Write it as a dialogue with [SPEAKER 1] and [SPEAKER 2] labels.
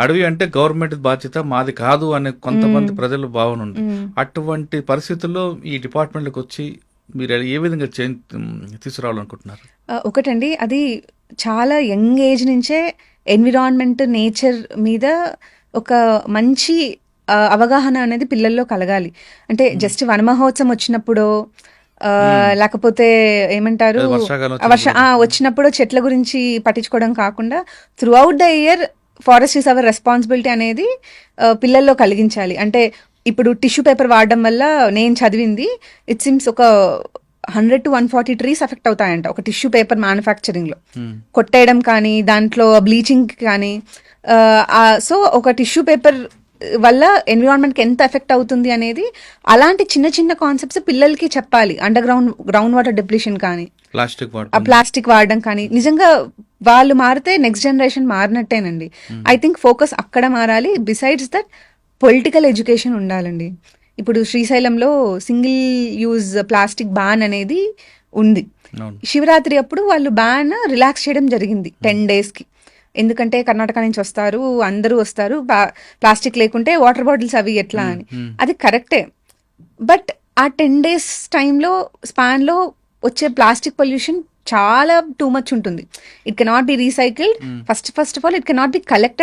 [SPEAKER 1] అడవి అంటే గవర్నమెంట్ బాధ్యత, మాది కాదు అనే కొంతమంది ప్రజల భావన ఉంది. అటువంటి పరిస్థితుల్లో ఈ డిపార్ట్మెంట్లకు వచ్చి మీరు ఏ విధంగా తీసుకురావాలనుకుంటున్నారు?
[SPEAKER 2] ఒకటండి, అది చాలా యంగ్ ఏజ్ నుంచే ఎన్విరాన్మెంట్, నేచర్ మీద ఒక మంచి అవగాహన అనేది పిల్లల్లో కలగాలి. అంటే జస్ట్ వన మహోత్సవం వచ్చినప్పుడు లేకపోతే ఏమంటారు వచ్చినప్పుడు చెట్ల గురించి పట్టించుకోవడం కాకుండా through out the year forest is our responsibility అనేది పిల్లల్లో కలిగించాలి. అంటే ఇప్పుడు టిష్యూ పేపర్ వాడడం వల్ల నేను చదివింది ఇట్ సిమ్స్ ఒక 100 to 140 ట్రీస్ ఎఫెక్ట్ అవుతాయంట ఒక టిష్యూ పేపర్ మ్యానుఫ్యాక్చరింగ్ లో. కొట్టేయడం కానీ, దాంట్లో బ్లీచింగ్ కానీ. సో ఒక టిష్యూ పేపర్ వల్ల ఎన్విరాన్మెంట్ కి ఎంత ఎఫెక్ట్ అవుతుంది అనేది అలాంటి చిన్న చిన్న కాన్సెప్ట్స్ పిల్లలకి చెప్పాలి. అండర్ గ్రౌండ్ వాటర్ డిప్లీషన్ కానీ, ప్లాస్టిక్ వాడడం కానీ. నిజంగా వాళ్ళు మారితే నెక్స్ట్ జనరేషన్ మారినట్టేనండి. ఐ థింక్ ఫోకస్ అక్కడ మారాలి. బిసైడ్స్ దట్ పొలిటికల్ ఎడ్యుకేషన్ ఉండాలండి. ఇప్పుడు శ్రీశైలంలో సింగిల్ యూజ్ ప్లాస్టిక్ బ్యాన్ అనేది ఉంది. శివరాత్రి అప్పుడు వాళ్ళు బ్యాన్ రిలాక్స్ చేయడం జరిగింది 10 days కి. ఎందుకంటే కర్ణాటక నుంచి వస్తారు, అందరూ వస్తారు, ప్లాస్టిక్ లేకుంటే వాటర్ బాటిల్స్ అవి ఎట్లా అని. అది కరెక్టే. బట్ ఆ 10 days టైంలో స్పాన్లో వచ్చే ప్లాస్టిక్ పొల్యూషన్ చాలా టూ మచ్ ఉంటుంది. It cannot be recycled. First of all it cannot be collected